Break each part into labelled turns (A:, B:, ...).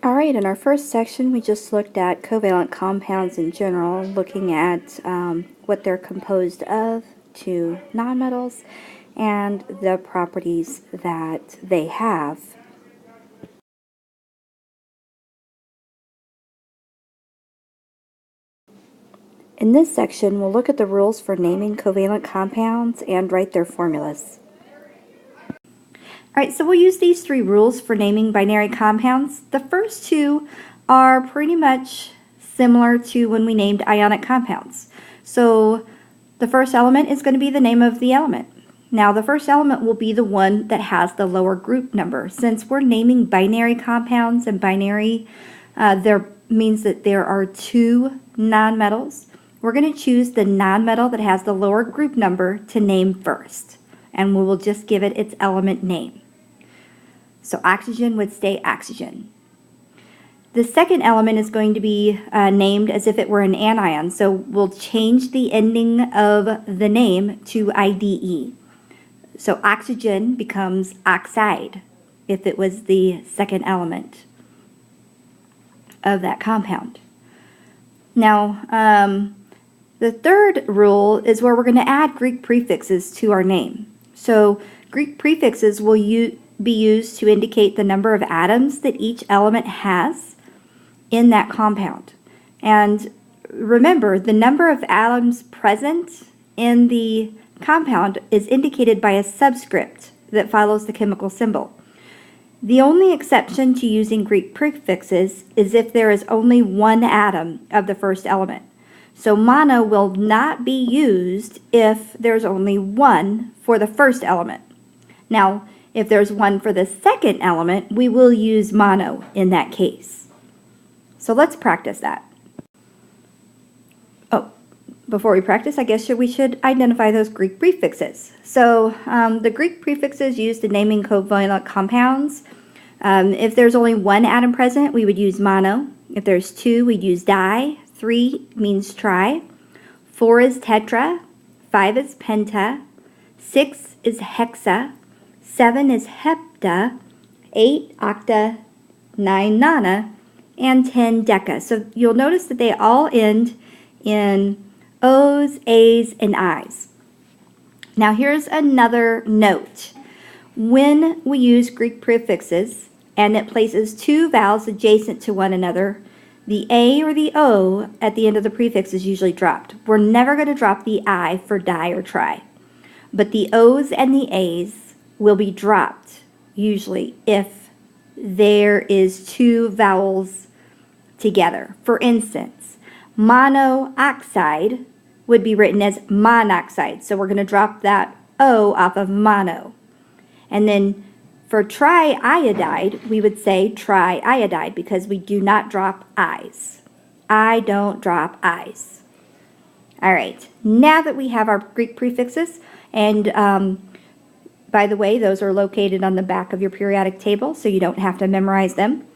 A: Alright, in our first section we just looked at covalent compounds in general, looking at what they're composed of, two nonmetals, and the properties that they have. In this section we'll look at the rules for naming covalent compounds and write their formulas. Alright, so we'll use these three rules for naming binary compounds. The first two are pretty much similar to when we named ionic compounds. So the first element is going to be the name of the element. Now the first element will be the one that has the lower group number. Since we're naming binary compounds, and binary there means that there are two nonmetals, we're going to choose the nonmetal that has the lower group number to name first. And we will just give it its element name. So oxygen would stay oxygen. The second element is going to be named as if it were an anion. So we'll change the ending of the name to IDE. So oxygen becomes oxide if it was the second element of that compound. Now, the third rule is where we're going to add Greek prefixes to our name. So Greek prefixes will be used to indicate the number of atoms that each element has in that compound. And remember, the number of atoms present in the compound is indicated by a subscript that follows the chemical symbol. The only exception to using Greek prefixes is if there is only one atom of the first element. So mono will not be used if there's only one for the first element. Now, if there's one for the second element, we will use mono in that case. So let's practice that. Oh, before we practice, I guess we should identify those Greek prefixes. So the Greek prefixes used in naming covalent compounds, if there's only one atom present, we would use mono. If there's two, we'd use di. 3 means tri. 4 is tetra. 5 is penta. 6 is hexa. 7 is hepta. 8 octa. 9 nona. And 10 deca. So you'll notice that they all end in O's, A's, and I's. Now here's another note. When we use Greek prefixes and it places two vowels adjacent to one another, the A or the O at the end of the prefix is usually dropped. We're never going to drop the I for di or tri. But the O's and the A's will be dropped usually if there is two vowels together. For instance, monoxide would be written as monoxide. So we're going to drop that O off of mono. And then for triiodide, we would say triiodide because we do not drop I's. I don't drop I's. All right, now that we have our Greek prefixes, and by the way, those are located on the back of your periodic table, so you don't have to memorize them.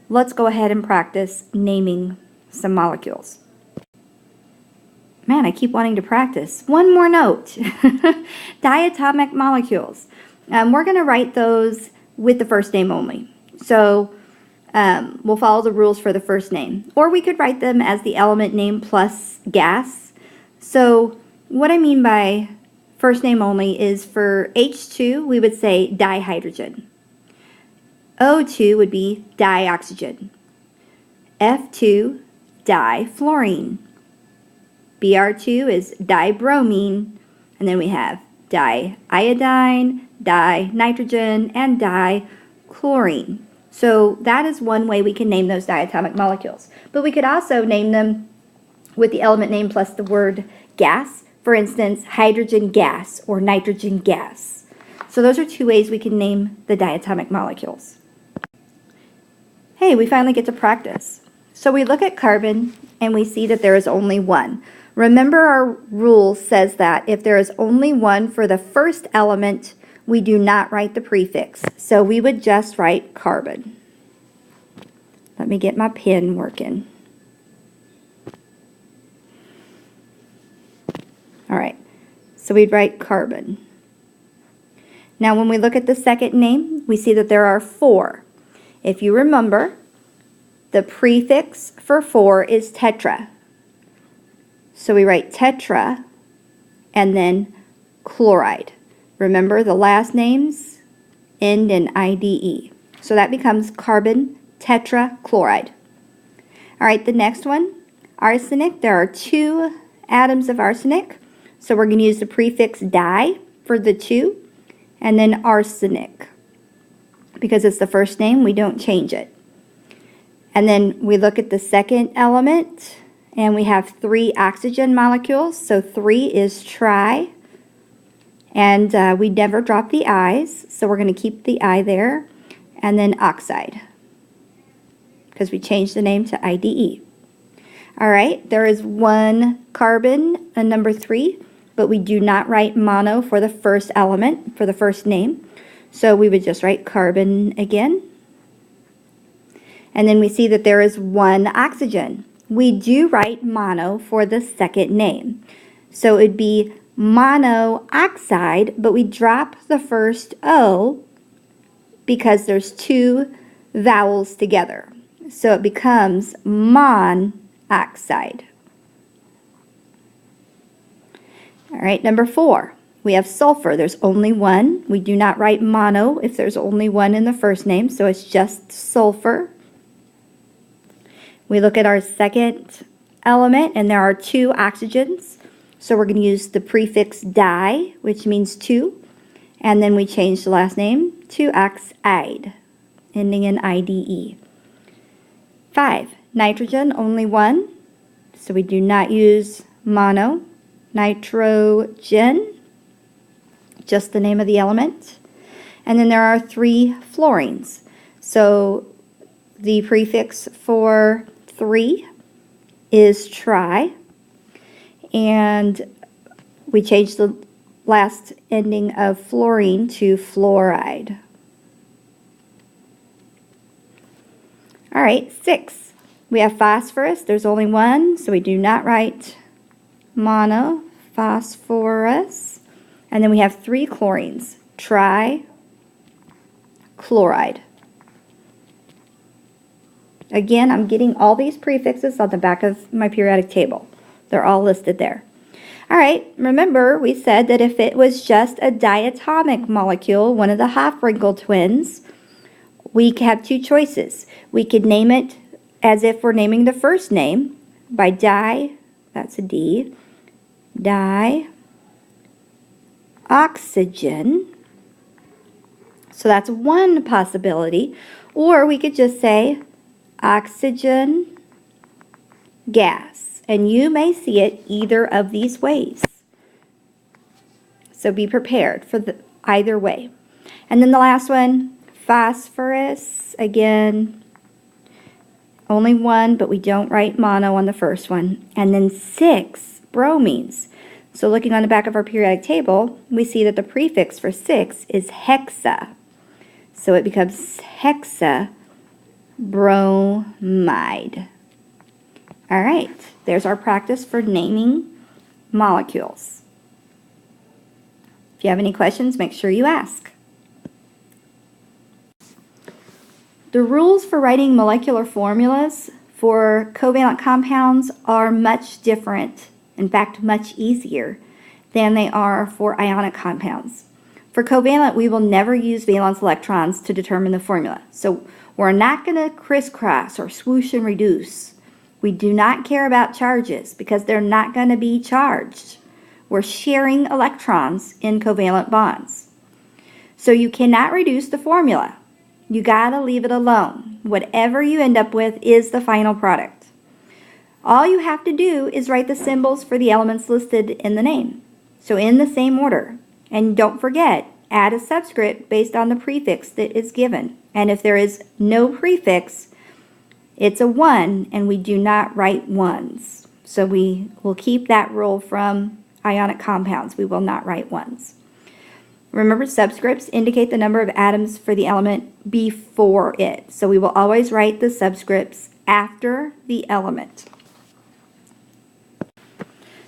A: Let's go ahead and practice naming some molecules. Man, I keep wanting to practice. One more note. Diatomic molecules. We're going to write those with the first name only. So we'll follow the rules for the first name. Or we could write them as the element name plus gas. So what I mean by first name only is for H2, we would say dihydrogen. O2 would be dioxygen. F2, difluorine. Br2 is dibromine. And then we have diiodine, dinitrogen, and dichlorine. So that is one way we can name those diatomic molecules. But we could also name them with the element name plus the word gas. For instance, hydrogen gas or nitrogen gas. So those are two ways we can name the diatomic molecules. Hey, we finally get to practice. So we look at carbon and we see that there is only one. Remember, our rule says that if there is only one for the first element, we do not write the prefix. So we would just write carbon. Let me get my pen working. All right, so we'd write carbon. Now when we look at the second name, we see that there are 4. If you remember, The prefix for 4 is tetra. So we write tetra and then chloride. Remember, the last names end in IDE. So that becomes carbon tetrachloride. All right, the next one, arsenic. There are 2 atoms of arsenic. So we're going to use the prefix di for the 2, and then arsenic. Because it's the first name, we don't change it. And then we look at the second element, and we have 3 oxygen molecules. So 3 is tri, and we never drop the i's, so we're going to keep the I there. And then oxide, because we changed the name to IDE. All right, there is 1 carbon, number 3, but we do not write mono for the first element, for the first name. So we would just write carbon again. And then we see that there is 1 oxygen. We do write mono for the second name. So it would be monoxide, but we drop the first O because there's 2 vowels together. So it becomes monoxide. All right, number 4, we have sulfur. There's only 1. We do not write mono if there's only 1 in the first name, so it's just sulfur. We look at our second element, and there are 2 oxygens. So we're going to use the prefix di, which means 2, and then we change the last name to oxide, ending in IDE. 5, nitrogen, only 1, so we do not use mono. Nitrogen, just the name of the element. And then there are 3 fluorines. So the prefix for 3 is tri, and we change the last ending of fluorine to fluoride. All right, 6. We have phosphorus. There's only 1, so we do not write mono, phosphorus. And then we have 3 chlorines, trichloride. Again, I'm getting all these prefixes on the back of my periodic table. They're all listed there. All right, remember we said that if it was just a diatomic molecule, one of the Hofrinkel twins, we could have 2 choices. We could name it as if we're naming the first name by di, that's a D, dioxygen. So that's one possibility. Or we could just say oxygen gas. And you may see it either of these ways. So be prepared for either way. And then the last one, phosphorus. Again, only 1, but we don't write mono on the first one. And then 6, bromines. So looking on the back of our periodic table, we see that the prefix for 6 is hexa. So it becomes hexabromide. All right, there's our practice for naming molecules. If you have any questions, make sure you ask. The rules for writing molecular formulas for covalent compounds are much different, in fact, much easier than they are for ionic compounds. For covalent, we will never use valence electrons to determine the formula. So we're not going to crisscross or swoosh and reduce. We do not care about charges because they're not going to be charged. We're sharing electrons in covalent bonds. So you cannot reduce the formula. You gotta leave it alone. Whatever you end up with is the final product. All you have to do is write the symbols for the elements listed in the name. So in the same order. And don't forget, add a subscript based on the prefix that is given. And if there is no prefix, it's a 1, and we do not write 1s. So we will keep that rule from ionic compounds. We will not write 1s. Remember, subscripts indicate the number of atoms for the element before it. So we will always write the subscripts after the element.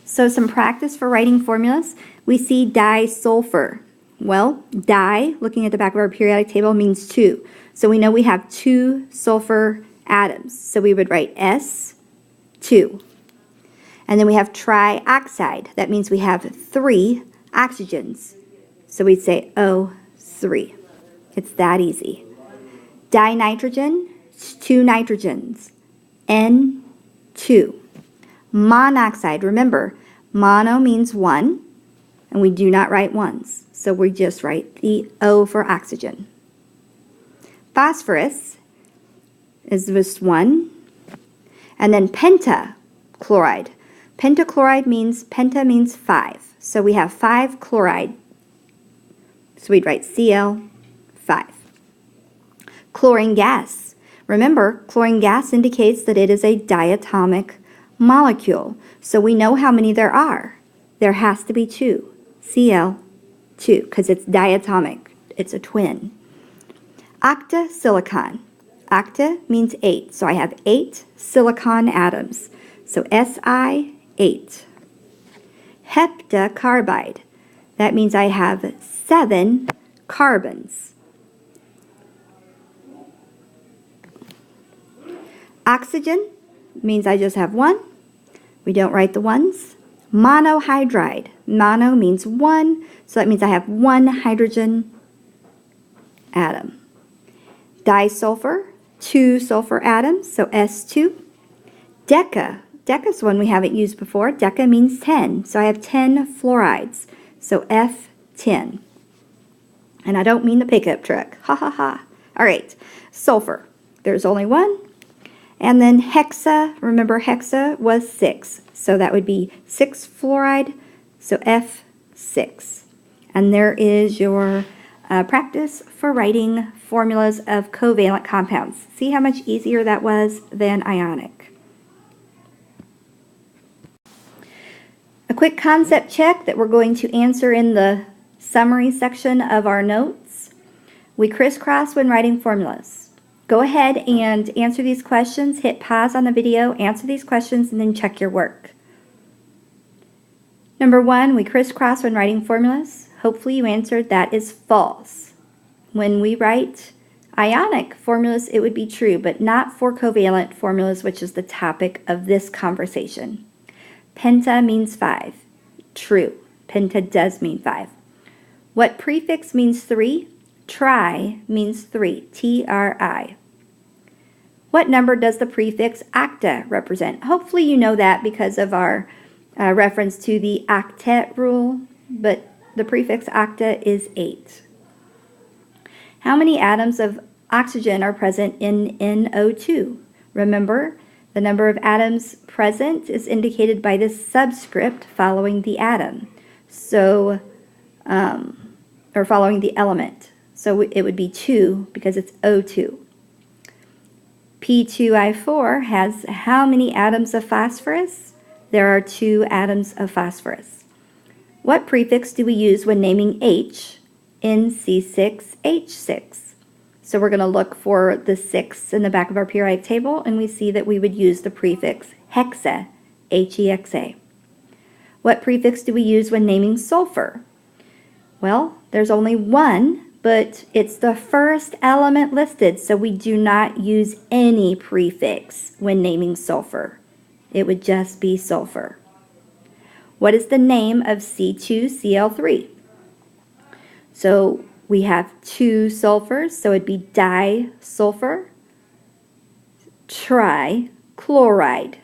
A: So some practice for writing formulas. We see disulfur. Well, di, looking at the back of our periodic table, means 2. So we know we have 2 sulfur atoms. So we would write S2. And then we have trioxide. That means we have 3 oxygens. So we'd say O3. It's that easy. Dinitrogen, 2 nitrogens. N2. Monoxide, remember, mono means 1, and we do not write ones. So we just write the O for oxygen. Phosphorus is just 1. And then pentachloride. Pentachloride means, penta means 5. So we have 5 chloride. So we'd write Cl5. Chlorine gas. Remember, chlorine gas indicates that it is a diatomic molecule. So we know how many there are. There has to be 2. Cl2, because it's diatomic. It's a twin. Octasilicon. Octa means 8. So I have 8 silicon atoms. So Si8. Heptacarbide. That means I have 7 carbons. Oxygen means I just have 1. We don't write the ones. Monohydride. Mono means 1, so that means I have 1 hydrogen atom. Disulfur, 2 sulfur atoms, so S2. Deca. Deca is one we haven't used before. Deca means 10, so I have 10 fluorides, so F10. And I don't mean the pickup truck. Ha ha ha. All right, sulfur. There's only 1. And then hexa, remember hexa was 6. So that would be 6 fluoride, so F6. And there is your practice for writing formulas of covalent compounds. See how much easier that was than ionic. A quick concept check that we're going to answer in the summary section of our notes. We crisscross when writing formulas. Go ahead and answer these questions. Hit pause on the video, answer these questions, and then check your work. Number 1, we crisscross when writing formulas. Hopefully you answered that is false. When we write ionic formulas, it would be true, but not for covalent formulas, which is the topic of this conversation. Penta means 5. True. Penta does mean 5. What prefix means 3? Tri means 3, T-R-I. What number does the prefix octa represent? Hopefully you know that because of our reference to the octet rule, but the prefix octa is 8. How many atoms of oxygen are present in NO2? Remember, the number of atoms present is indicated by this subscript following the atom, so or following the element. So it would be 2 because it's O2. P2I4 has how many atoms of phosphorus? There are 2 atoms of phosphorus. What prefix do we use when naming H in C6H6? So we're going to look for the 6 in the back of our periodic table, and we see that we would use the prefix hexa, H-E-X-A. What prefix do we use when naming sulfur? Well, there's only 1, but it's the first element listed, so we do not use any prefix when naming sulfur. It would just be sulfur. What is the name of C2Cl3? So we have 2 sulfurs, so it'd be disulfur, trichloride.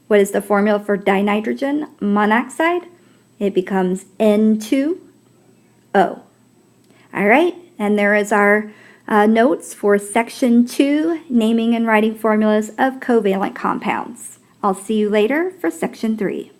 A: What is the formula for dinitrogen monoxide? It becomes N2O. All right, and there is our notes for Section 2, Naming and Writing Formulas of Covalent Compounds. I'll see you later for Section 3.